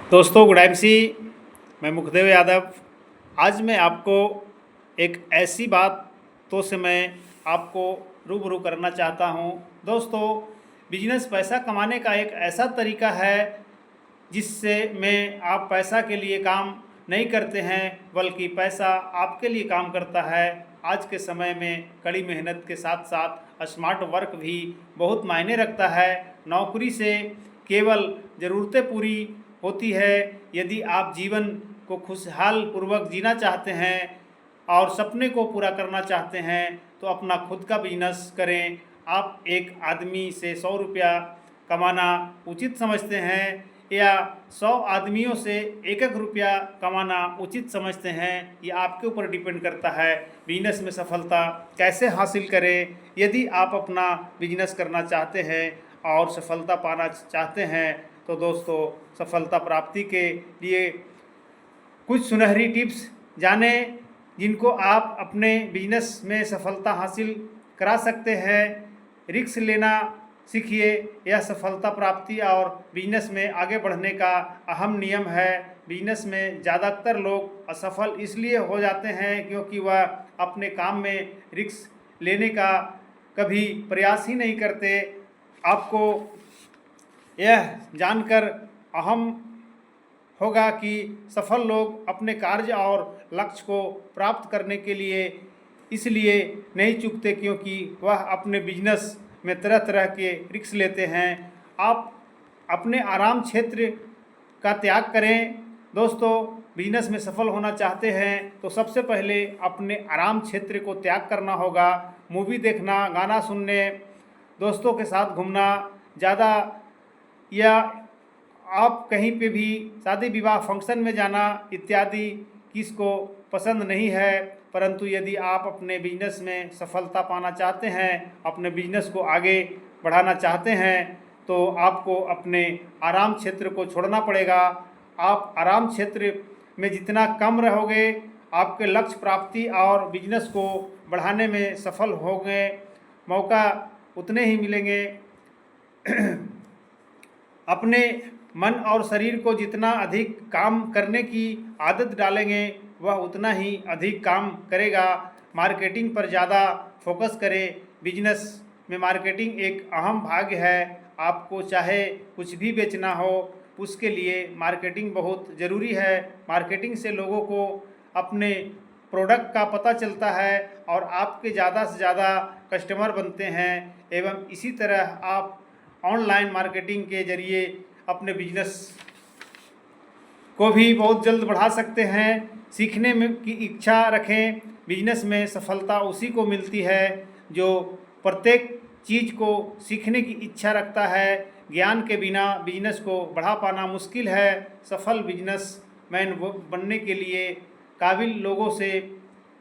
दोस्तों good MC, मैं मुखदेव यादव। आज मैं आपको एक ऐसी बातों से मैं आपको रूबरू करना चाहता हूं। दोस्तों, बिजनेस पैसा कमाने का एक ऐसा तरीका है जिससे में आप पैसा के लिए काम नहीं करते हैं बल्कि पैसा आपके लिए काम करता है। आज के समय में कड़ी मेहनत के साथ साथ स्मार्ट वर्क भी बहुत मायने रखता है। नौकरी से केवल ज़रूरतें पूरी होती है। यदि आप जीवन को खुशहाल पूर्वक जीना चाहते हैं और सपने को पूरा करना चाहते हैं तो अपना खुद का बिजनेस करें। आप एक आदमी से 100 रुपया कमाना उचित समझते हैं या 100 आदमियों से 1-1 रुपया कमाना उचित समझते हैं, ये आपके ऊपर डिपेंड करता है। बिजनेस में सफलता कैसे हासिल करें? यदि आप अपना बिजनेस करना चाहते हैं और सफलता पाना चाहते हैं तो दोस्तों, सफलता प्राप्ति के लिए कुछ सुनहरी टिप्स जाने जिनको आप अपने बिजनेस में सफलता हासिल करा सकते हैं। रिस्क लेना सीखिए, यह सफलता प्राप्ति और बिजनेस में आगे बढ़ने का अहम नियम है। बिजनेस में ज़्यादातर लोग असफल इसलिए हो जाते हैं क्योंकि वह अपने काम में रिस्क लेने का कभी प्रयास ही नहीं करते। आपको यह जानकर अहम होगा कि सफल लोग अपने कार्य और लक्ष्य को प्राप्त करने के लिए इसलिए नहीं चूकते क्योंकि वह अपने बिजनेस में तरह तरह के रिस्क लेते हैं। आप अपने आराम क्षेत्र का त्याग करें। दोस्तों, बिजनेस में सफल होना चाहते हैं तो सबसे पहले अपने आराम क्षेत्र को त्याग करना होगा। मूवी देखना, गाना सुनने, दोस्तों के साथ घूमना ज़्यादा या आप कहीं पे भी शादी विवाह फंक्शन में जाना इत्यादि किसको पसंद नहीं है। परंतु यदि आप अपने बिजनेस में सफलता पाना चाहते हैं, अपने बिजनेस को आगे बढ़ाना चाहते हैं तो आपको अपने आराम क्षेत्र को छोड़ना पड़ेगा। आप आराम क्षेत्र में जितना कम रहोगे, आपके लक्ष्य प्राप्ति और बिजनेस को बढ़ाने में सफल होंगे, मौका उतने ही मिलेंगे। अपने मन और शरीर को जितना अधिक काम करने की आदत डालेंगे वह उतना ही अधिक काम करेगा। मार्केटिंग पर ज़्यादा फोकस करें। बिजनेस में मार्केटिंग एक अहम भाग है। आपको चाहे कुछ भी बेचना हो, उसके लिए मार्केटिंग बहुत ज़रूरी है। मार्केटिंग से लोगों को अपने प्रोडक्ट का पता चलता है और आपके ज़्यादा से ज़्यादा कस्टमर बनते हैं। एवं इसी तरह आप ऑनलाइन मार्केटिंग के जरिए अपने बिजनेस को भी बहुत जल्द बढ़ा सकते हैं। सीखने में की इच्छा रखें। बिजनेस में सफलता उसी को मिलती है जो प्रत्येक चीज़ को सीखने की इच्छा रखता है। ज्ञान के बिना बिजनेस को बढ़ा पाना मुश्किल है। सफल बिजनेसमैन बनने के लिए काबिल लोगों से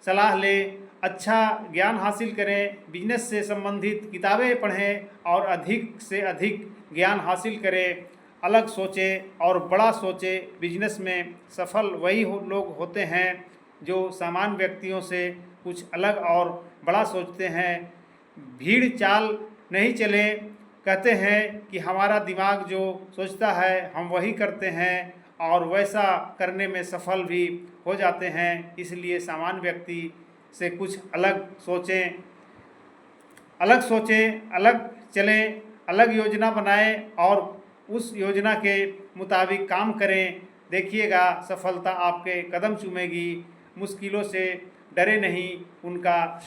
सलाह लें, अच्छा ज्ञान हासिल करें, बिजनेस से संबंधित किताबें पढ़ें और अधिक से अधिक ज्ञान हासिल करें। अलग सोचें और बड़ा सोचें। बिजनेस में सफल वही लोग होते हैं जो सामान्य व्यक्तियों से कुछ अलग और बड़ा सोचते हैं। भीड़ चाल नहीं चलें। कहते हैं कि हमारा दिमाग जो सोचता है हम वही करते हैं और वैसा करने में सफल भी हो जाते हैं। इसलिए सामान्य व्यक्ति से कुछ अलग सोचें, अलग चलें, अलग योजना बनाएं और उस योजना के मुताबिक काम करें। देखिएगा सफलता आपके कदम चूमेगी। मुश्किलों से डरे नहीं, उनका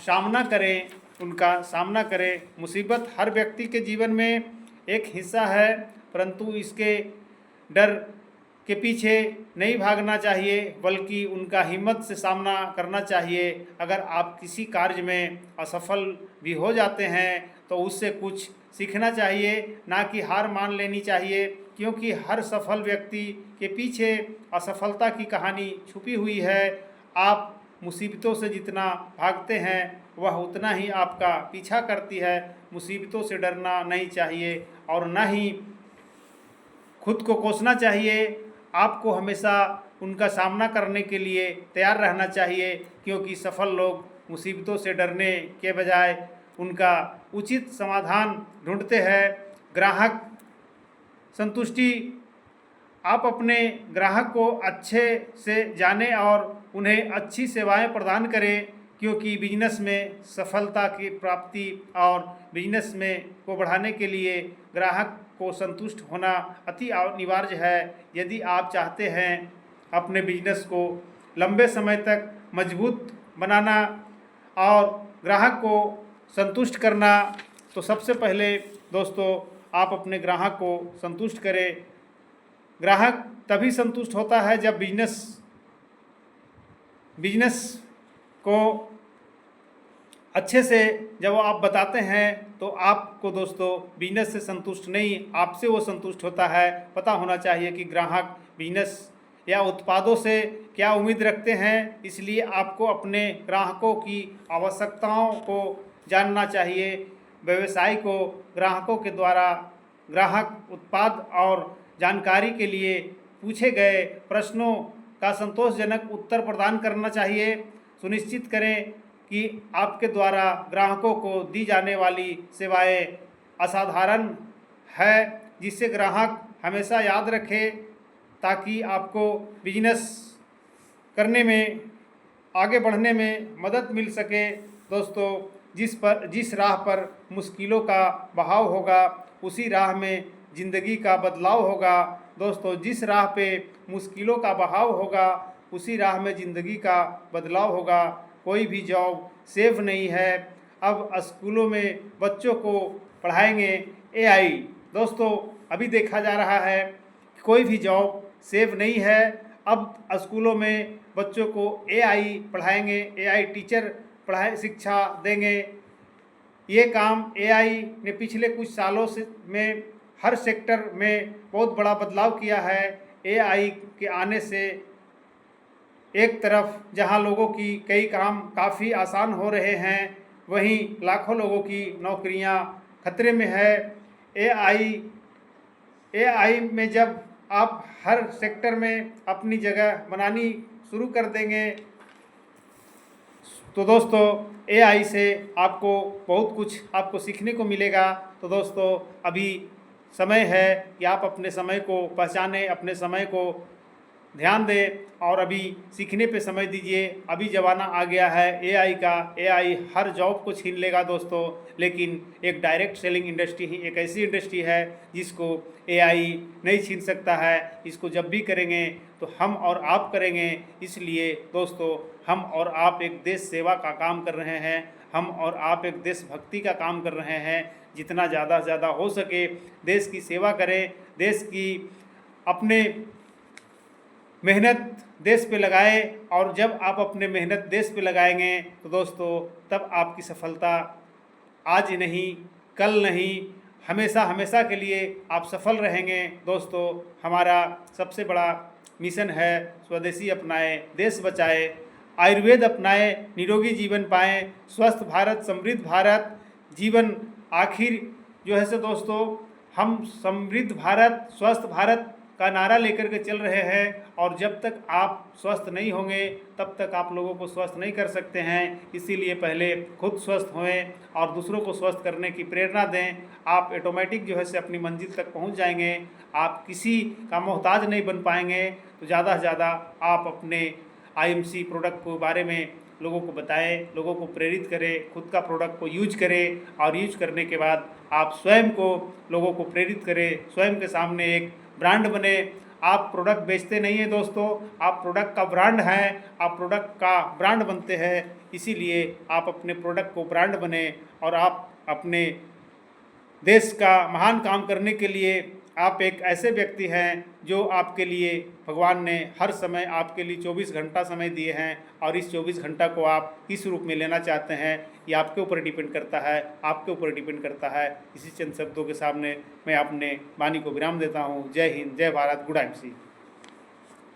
सामना करें। मुसीबत हर व्यक्ति के जीवन में एक हिस्सा है, परंतु इसके डर के पीछे नहीं भागना चाहिए बल्कि उनका हिम्मत से सामना करना चाहिए। अगर आप किसी कार्य में असफल भी हो जाते हैं तो उससे कुछ सीखना चाहिए, ना कि हार मान लेनी चाहिए, क्योंकि हर सफल व्यक्ति के पीछे असफलता की कहानी छुपी हुई है। आप मुसीबतों से जितना भागते हैं वह उतना ही आपका पीछा करती है। मुसीबतों से डरना नहीं चाहिए और न ही खुद को कोसना चाहिए। आपको हमेशा उनका सामना करने के लिए तैयार रहना चाहिए, क्योंकि सफल लोग मुसीबतों से डरने के बजाय उनका उचित समाधान ढूंढते हैं। ग्राहक संतुष्टि आप अपने ग्राहक को अच्छे से जानें और उन्हें अच्छी सेवाएं प्रदान करें, क्योंकि बिजनेस में सफलता की प्राप्ति और बिजनेस में को बढ़ाने के लिए ग्राहक को संतुष्ट होना अति अनिवार्य है। यदि आप चाहते हैं अपने बिजनेस को लंबे समय तक मजबूत बनाना और ग्राहक को संतुष्ट करना, तो सबसे पहले दोस्तों आप अपने ग्राहक को संतुष्ट करें। ग्राहक तभी संतुष्ट होता है जब बिजनेस को अच्छे से जब आप बताते हैं तो आपको दोस्तों बिजनेस से संतुष्ट नहीं, आपसे वो संतुष्ट होता है। पता होना चाहिए कि ग्राहक बिजनेस या उत्पादों से क्या उम्मीद रखते हैं, इसलिए आपको अपने ग्राहकों की आवश्यकताओं को जानना चाहिए। व्यवसाय को ग्राहकों के द्वारा ग्राहक उत्पाद और जानकारी के लिए पूछे गए प्रश्नों का संतोषजनक उत्तर प्रदान करना चाहिए। सुनिश्चित करें कि आपके द्वारा ग्राहकों को दी जाने वाली सेवाएं असाधारण है, जिससे ग्राहक हमेशा याद रखे, ताकि आपको बिजनेस करने में आगे बढ़ने में मदद मिल सके। दोस्तों जिस राह पर मुश्किलों का बहाव होगा उसी राह में ज़िंदगी का बदलाव होगा। दोस्तों जिस राह पे मुश्किलों का बहाव होगा उसी राह में ज़िंदगी का बदलाव होगा। कोई भी जॉब सेफ नहीं है। अब स्कूलों में बच्चों को पढ़ाएंगे एआई। दोस्तों अभी देखा जा रहा है कि कोई भी जॉब सेफ नहीं है। अब स्कूलों में बच्चों को एआई पढ़ाएंगे, एआई टीचर शिक्षा देंगे। ये काम एआई ने पिछले कुछ सालों से में हर सेक्टर में बहुत बड़ा बदलाव किया है। एआई के आने से एक तरफ जहां लोगों की कई काम काफ़ी आसान हो रहे हैं, वहीं लाखों लोगों की नौकरियां खतरे में है। एआई में जब आप हर सेक्टर में अपनी जगह बनानी शुरू कर देंगे तो दोस्तों एआई से आपको बहुत कुछ आपको सीखने को मिलेगा। तो दोस्तों अभी समय है कि आप अपने समय को पहचानें, अपने समय को ध्यान दें और अभी सीखने पे समय दीजिए। अभी ज़माना आ गया है एआई का। एआई हर जॉब को छीन लेगा दोस्तों, लेकिन एक डायरेक्ट सेलिंग इंडस्ट्री ही एक ऐसी इंडस्ट्री है जिसको एआई नहीं छीन सकता है। इसको जब भी करेंगे तो हम और आप करेंगे। इसलिए दोस्तों हम और आप एक देश सेवा का काम कर रहे हैं, हम और आप एक देशभक्ति का काम कर रहे हैं। जितना ज़्यादा से ज़्यादा हो सके देश की सेवा करें, देश की अपने मेहनत देश पे लगाए, और जब आप अपने मेहनत देश पे लगाएंगे तो दोस्तों तब आपकी सफलता आज नहीं कल नहीं हमेशा हमेशा के लिए आप सफल रहेंगे। दोस्तों हमारा सबसे बड़ा मिशन है स्वदेशी अपनाएं, देश बचाएं, आयुर्वेद अपनाएं, निरोगी जीवन पाएं, स्वस्थ भारत समृद्ध भारत जीवन। आखिर जो है सो दोस्तों हम समृद्ध भारत स्वस्थ भारत का नारा लेकर के चल रहे हैं, और जब तक आप स्वस्थ नहीं होंगे तब तक आप लोगों को स्वस्थ नहीं कर सकते हैं। इसीलिए पहले खुद स्वस्थ होएं और दूसरों को स्वस्थ करने की प्रेरणा दें। आप ऑटोमेटिक जो है से अपनी मंजिल तक पहुंच जाएंगे। आप किसी का मोहताज नहीं बन पाएंगे। तो ज़्यादा से ज़्यादा आप अपने आईएमसी प्रोडक्ट के बारे में लोगों को बताएं, लोगों को प्रेरित करें, खुद का प्रोडक्ट को यूज करें, और यूज करने के बाद आप स्वयं को लोगों को प्रेरित करें, स्वयं के सामने एक ब्रांड बने। आप प्रोडक्ट बेचते नहीं हैं दोस्तों, आप प्रोडक्ट का ब्रांड हैं, आप प्रोडक्ट का ब्रांड बनते हैं। इसीलिए आप अपने प्रोडक्ट को ब्रांड बने, और आप अपने देश का महान काम करने के लिए आप एक ऐसे व्यक्ति हैं जो आपके लिए भगवान ने हर समय आपके लिए 24 घंटा समय दिए हैं, और इस 24 घंटा को आप किस रूप में लेना चाहते हैं ये आपके ऊपर डिपेंड करता है, आपके ऊपर डिपेंड करता है। इसी चंद शब्दों के सामने मैं अपने वाणी को विराम देता हूँ। जय हिंद, जय भारत, गुड एमसी।